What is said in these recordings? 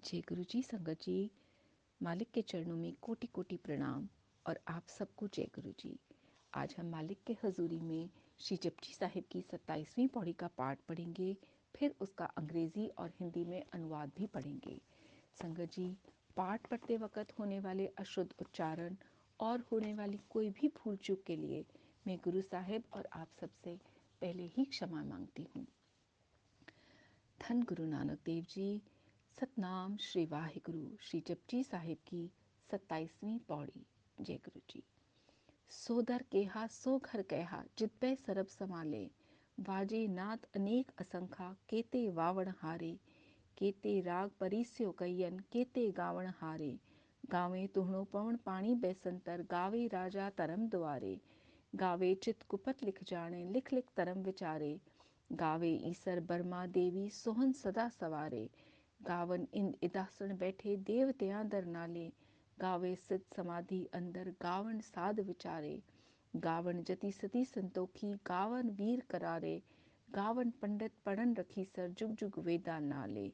जय गुरु जी। संगत जी, मालिक के चरणों में कोटि कोटि प्रणाम और आप सबको जय गुरु जी। आज हम मालिक के हजूरी में श्री जपजी साहिब की 27वीं पौड़ी का पाठ पढ़ेंगे, फिर उसका अंग्रेजी और हिंदी में अनुवाद भी पढ़ेंगे। संगत जी, पाठ पढ़ते वक्त होने वाले अशुद्ध उच्चारण और होने वाली कोई भी भूल चूक के लिए मैं गुरु साहिब और आप सबसे पहले ही क्षमा मांगती हूँ। धन गुरु नानक देव जी। सतनाम श्री वाहिगुरु। श्री जपजी साहिब की 27वीं पौड़ी। जय गुरु जी। सो दर केहा सो घर कहा जितपै सरब समाले, वाजे नाथ अनेक असंखा केते वावण हारे, केते राग परिस्यो कयन केते गावण हारे, गावे तुहणो पवन पानी बैसंतर गावे राजा तरम द्वारे, गावे चित कुपत लिख जाने लिख लिख तरम विचारे, गावे ईसर बर्मा देवी सोहन सदा सवारे, गावन इंद इदासन बैठे देवत्यां दर नाले, गावे सिद्ध समाधि अंदर गावन साध विचारे, गावन जति सती संतोखी गावन वीर करारे, गावन पंडित पढ़न रखी सर जुग जुग वेदा नाले,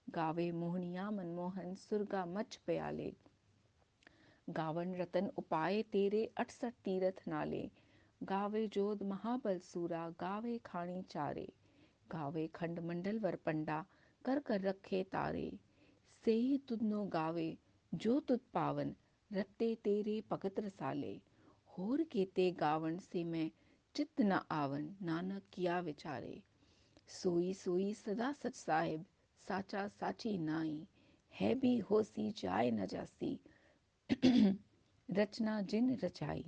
गावे मोहनिया मनमोहन सुरगा मच प्याले, गावन रतन उपाय तेरे 68 तीरथ नाले, गावे जोध महाबल सूरा गावे खाणी चारे, गावे खंड मंडल वर पंडा कर कर रखे तारे, से ही तुदनो गावे जो तुद पावन रत्ते तेरे भगत रसाले, होर केते गावन से मैं चित्त न आवन नानक किया विचारे, सोई सोई सदा सच साहिब साचा साची नाई, है भी होसी जाए न जासी रचना जिन रचाई,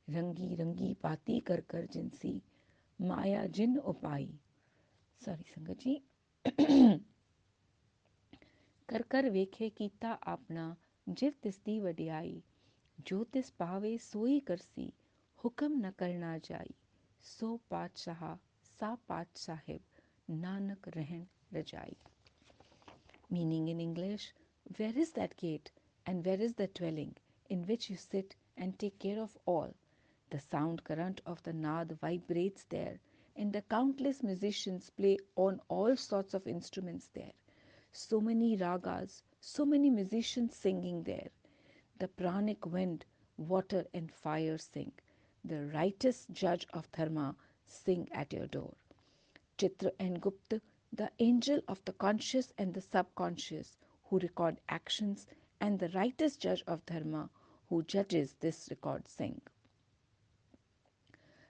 रंगी रंगी बाती कर कर जिनसी माया जिन उपाई। सॉरी संगत जी। कर कर वेखे कीता आपना जिव तिसदी वडियाई, जो तिस पावे सोई करसी हुक्म न करना जाई, सो पातशाह सा पात साहिब नानक रहन रजाई। Meaning in English, where is that gate and where is the dwelling in which you sit and take care of all? The sound current of the Naad vibrates there, and the countless musicians play on all sorts of instruments there. So many ragas, so many musicians singing there. The pranic wind, water and fire sing. The righteous judge of dharma sing at your door. Chitra and Gupta, the angel of the conscious and the subconscious, who record actions, and the righteous judge of dharma, who judges this record, sing.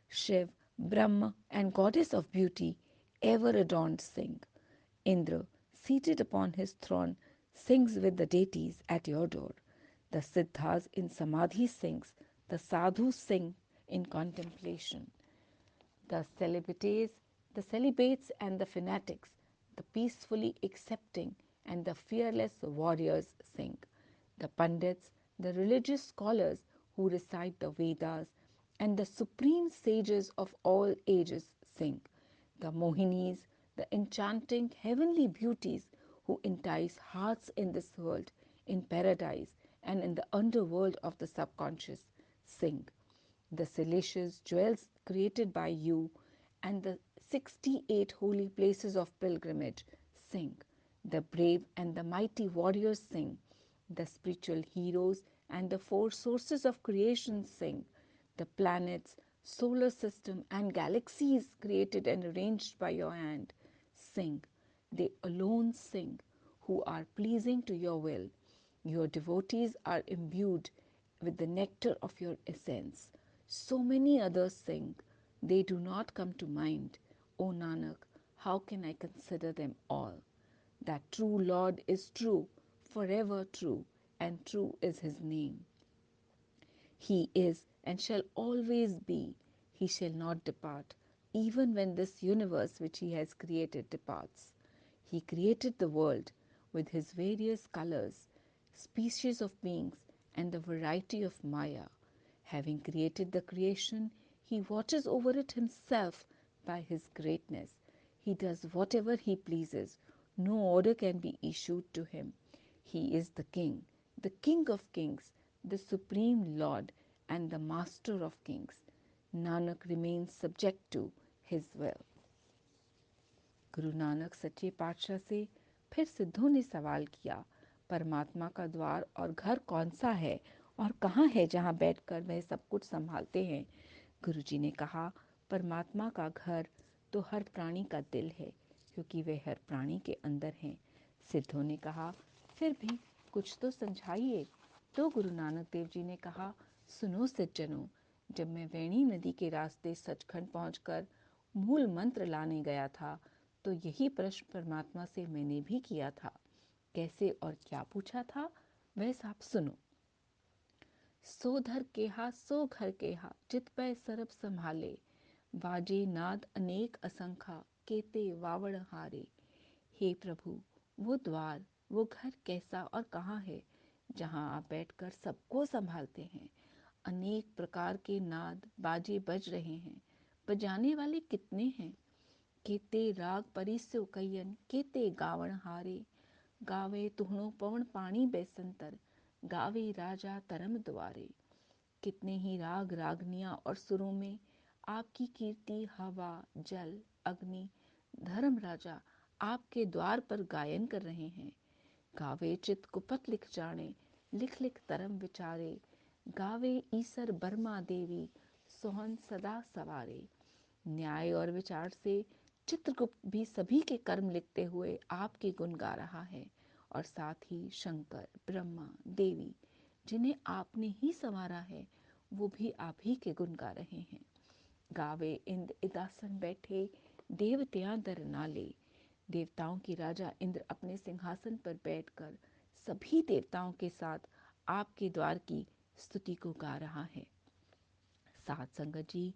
Shiv, Brahma, and goddess of beauty, ever adorned, sing. Indra, seated upon his throne, sings with the deities at your door. The Siddhas in Samadhi sings, the Sadhus sing in contemplation. The celibates and the fanatics, the peacefully accepting and the fearless warriors sing. The Pandits, the religious scholars who recite the Vedas, and the supreme sages of all ages sing. The Mohinis, the enchanting heavenly beauties who entice hearts in this world, in paradise, and in the underworld of the subconscious sing. The salacious jewels created by you and the 68 holy places of pilgrimage sing. The brave and the mighty warriors sing. The spiritual heroes and the four sources of creation sing. The planets, solar system, and galaxies created and arranged by your hand sing. They alone sing who are pleasing to your will. Your devotees are imbued with the nectar of your essence. So many others sing, they do not come to mind. O Nanak, how can I consider them all? That true Lord is true, forever true, and true is his name. He is and shall always be. He shall not depart, even when this universe which he has created departs. He created the world with his various colors, species of beings, and the variety of Maya. Having created the creation, he watches over it himself by his greatness. He does whatever he pleases. No order can be issued to him. He is the King of kings, the Supreme Lord, and the Master of kings. Nanak remains subject to his will. Guru Nanak सच्चे पातशाह से फिर सिद्धों ने सवाल किया, परमात्मा का द्वार और घर कौन सा है और कहाँ है जहाँ बैठकर वह सब कुछ संभालते हैं? गुरुजी ने कहा, परमात्मा का घर तो हर प्राणी का दिल है, क्योंकि वे हर प्राणी के अंदर हैं। सिद्धों ने कहा, फिर भी कुछ तो समझाइए। तो गुरु नानक देव जी ने कहा, सुनो सज्जनों, जब मैं वेणी नदी के रास्ते सचखंड पहुंचकर मूल मंत्र लाने गया था, तो यही प्रश्न परमात्मा से मैंने भी किया था। कैसे और क्या पूछा था, वह आप सुनो। सो धर केहा सो घर केहा, चित पै सरब संभाले, बाजे नाद अनेक असंखा, केते वावड़ हारे। हे प्रभु, वो द्वार, वो घर कैसा और कहाँ है जहाँ आप बैठकर सबको संभालते हैं? अनेक प्रकार के नाद बाजे बज रहे हैं, बजाने वाले कितने हैं? केते राग परिस्यो कयन, केते गावण हारे। गावे तुहनो पवन पानी बेसंतर, गावे राजा तरम द्वारे। कितने ही राग रागनियां और सुरों में आपकी कीर्ति हवा, जल, अग्नि, धर्म राजा आपके द्वार पर गायन कर रहे हैं। गावे चित कुपथ लिख जाने, लिख लिख तरम विचारे। गावे ईसर बर्मा देवी, सोहन सदा सवारे। न्याय और विचार से चित्रगुप्त भी सभी के कर्म लिखते हुए आपके गुण गा रहा है, और साथ ही शंकर, ब्रह्मा, देवी, जिन्हें आपने ही संवारा है, वो भी आप ही के गुण गा रहे हैं। गावे इंद्र इदासन बैठे, देवत्या दर नाले। देवताओं की राजा इंद्र अपने सिंहासन पर बैठकर सभी देवताओं के साथ आपके द्वार की स्तुति को गा रहा है। साथ संगत जी,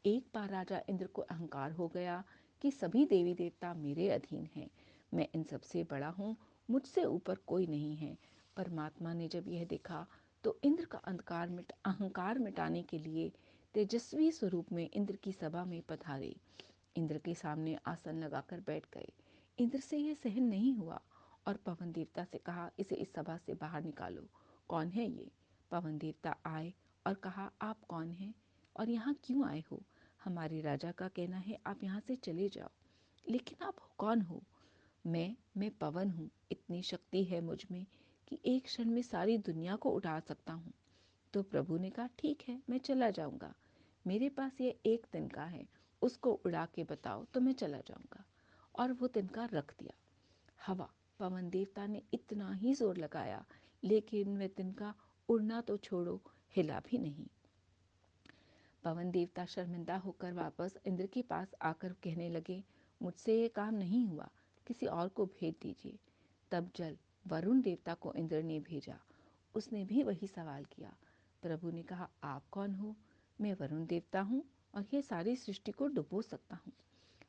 एक बार राजा इंद्र को अहंकार हो गया कि सभी देवी देवता मेरे अधीन हैं, मैं इन सबसे बड़ा हूँ, मुझसे ऊपर कोई नहीं है। परमात्मा ने जब यह देखा तो इंद्र का अहंकार मिटाने के लिए तेजस्वी स्वरूप में इंद्र की सभा में पधारे। इंद्र के सामने आसन लगाकर बैठ गए। इंद्र से यह सहन नहीं हुआ और पवन देवता से कहा, इसे इस सभा से बाहर निकालो। कौन है ये? पवन देवता आए और कहा, आप कौन हैं और यहाँ क्यों आए हो? हमारे राजा का कहना है आप यहाँ से चले जाओ। लेकिन आप कौन हो? मैं पवन हूँ। इतनी शक्ति है मुझ में कि एक क्षण में सारी दुनिया को उड़ा सकता हूँ। तो प्रभु ने कहा, ठीक है, मैं चला जाऊंगा। मेरे पास ये एक तिनका है, उसको उड़ा के बताओ तो मैं चला जाऊंगा। और वो तिनका रख दिया। हवा, पवन देवता ने इतना ही जोर लगाया, लेकिन वह तिनका उड़ना तो छोड़ो, हिला भी नहीं। पवन देवता शर्मिंदा होकर वापस इंद्र के पास आकर कहने लगे, मुझसे ये काम नहीं हुआ, किसी और को भेज दीजिए। तब जल वरुण देवता को इंद्र ने भेजा। उसने भी वही सवाल किया। प्रभु ने कहा, आप कौन हो? मैं वरुण देवता हूँ और ये सारी सृष्टि को डुबो सकता हूँ।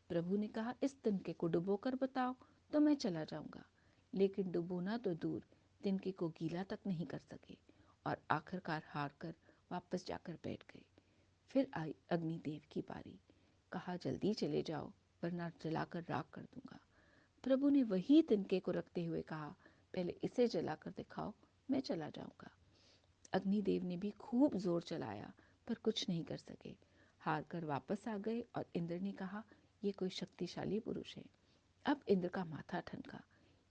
प्रभु ने कहा, इस तिनके को डुबो कर बताओ तो मैं चला जाऊंगा। लेकिन डुबोना तो दूर, तिनके को गीला तक नहीं कर सके और आखिरकार हार कर वापस जाकर बैठ गए। फिर आई अग्निदेव की बारी। कहा, जल्दी चले जाओ वरना जलाकर राख कर दूंगा। प्रभु ने वही तिनके को रखते हुए कहा, पहले इसे जलाकर दिखाओ, मैं चला जाऊंगा। अग्निदेव ने भी खूब जोर चलाया पर कुछ नहीं कर सके। हार कर वापस आ गए और इंद्र ने कहा, ये कोई शक्तिशाली पुरुष है। अब इंद्र का माथा ठनका।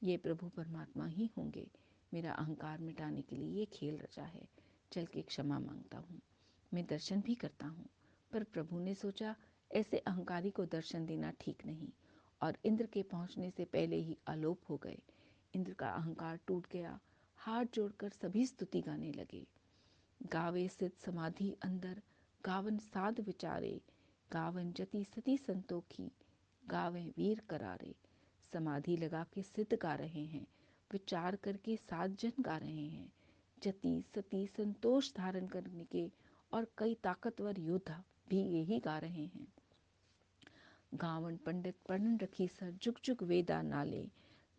ये प्रभु परमात्मा ही होंगे। मेरा अहंकार मिटाने के लिए ये खेल रचा है। चल के क्षमा मांगता हूँ। मैं दर्शन भी करता हूँ। पर प्रभु ने सोचा, ऐसे अहंकारी को दर्शन देना ठीक नहीं, और इंद्र के पहुंचने से पहले ही आलोप हो गए। इंद्र का अहंकार टूट गया। हाथ जोड़कर सभी स्तुति गाने लगे। गावे सिद्ध समाधि अंदर, गावन साध विचारे। गावन जति सती संतोखी, गावे वीर करारे। समाधि लगा के सिद्ध गा रहे हैं, विचार करके साध जन गा रहे हैं, जति सती संतोष धारण करने के और कई ताकतवर योद्धा भी यही गा रहे हैं। गावन पंडित पढ़न रखी सर, जुग जुग वेदा नाले।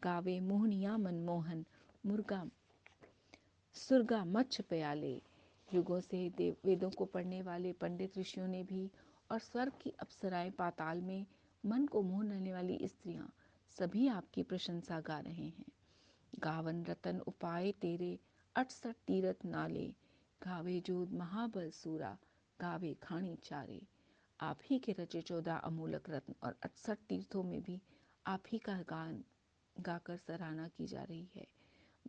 गावे मोहनिया मनमोहन, मुर्गा सुरगा मच्छ प्याले। युगों से वेदों को पढ़ने वाले पंडित ऋषियों ने भी, और स्वर्ग की अप्सराएं, पाताल में मन को मोह लेने वाली स्त्रियां, सभी आपकी प्रशंसा गा रहे हैं। गावन रतन उपाय तेरे, 68 तीरथ नाले। गावे जोध महाबल सूरा, गावे खानी चारे। आप ही के रचे 14 अमूलक रत्न और 68 तीर्थों में भी आप ही का गान गाकर सराहना की जा रही है।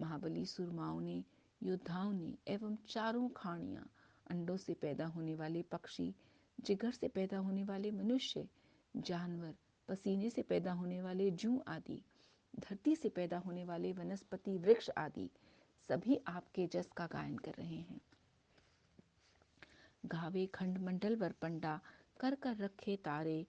महाबली सुरमाओं ने, योद्धाओं ने एवं चारों खाणियाँ, अंडों से पैदा होने वाले पक्षी, जिगर से पैदा होने वाले मनुष्य, जानवर, पसीने से पैदा होने वाले जूं आदि, धरती से पैदा होने वाले वनस्पति वृक्ष आदि सभी आपके जस का गायन कर रहे हैं। गावे खंड मंडल वर पंडा, कर कर रखे तारे,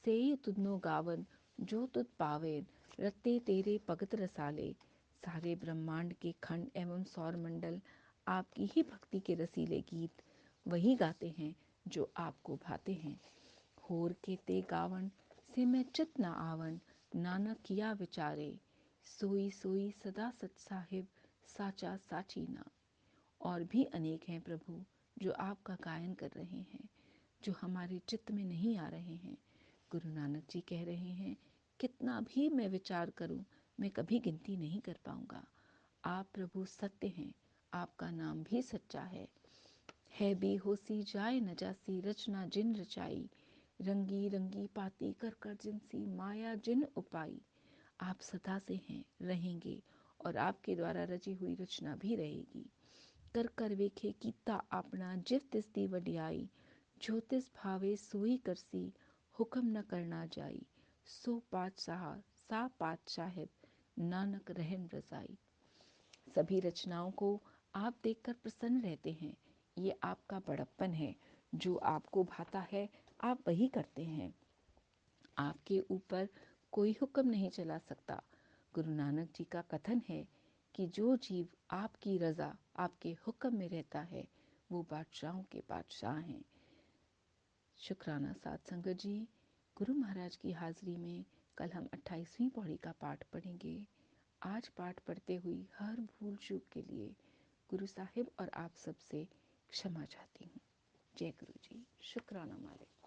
सेई तुदनो गावन जो तुद पावेन, रत्ते तेरे भगत रसाले। सारे ब्रह्मांड के खंड एवं सौर मंडल आपकी ही भक्ति के रसीले गीत वही गाते हैं जो आपको भाते हैं। होर के ते गावन से मैं चित न आवन, नानक किया विचारे, सोई सोई सदा सच साहिब, साचा साची ना। और भी अनेक हैं प्रभु जो आपका गायन कर रहे हैं, जो हमारे चित्त में नहीं आ रहे हैं। गुरु नानक जी कह रहे हैं, कितना भी मैं विचार करूं, मैं कभी गिनती नहीं कर पाऊंगा। आप प्रभु सत्य हैं, आपका नाम भी सच्चा है भी होसी जाए न जासी, रचना जिन रचाई, रंगी रंगी पाती कर कर जिनसी, माया जिन उपाई। आप सदा से हैं, रहेंगे, और आपके द्वारा रची हुई रचना भी रहेगी। कर कर वेखे कीता अपना, जिव तिस दी वडियाई, जो तिस भावे सोई करसी, हुक्म न करना जाई। सो पातशाह सा पातशाहिब, नानक रहन रजाई। सभी रचनाओं को आप देखकर प्रसन्न रहते हैं, ये आपका बड़प्पन है। जो आपको भाता है आप वही करते हैं, आपके ऊपर कोई हुक्म नहीं चला सकता। गुरु नानक जी का कथन है कि जो जीव आपकी रजा, आपके हुक्म में रहता है, वो बादशाहों के बादशाह हैं। शुक्राना साध संगत जी, गुरु महाराज की हाजिरी में कल हम 28वीं पौड़ी का पाठ पढ़ेंगे। आज पाठ पढ़ते हुई हर भूल चूक के लिए गुरु साहिब और आप सबसे क्षमा चाहती हूँ। जय गुरु जी। शुक्राना मालिक।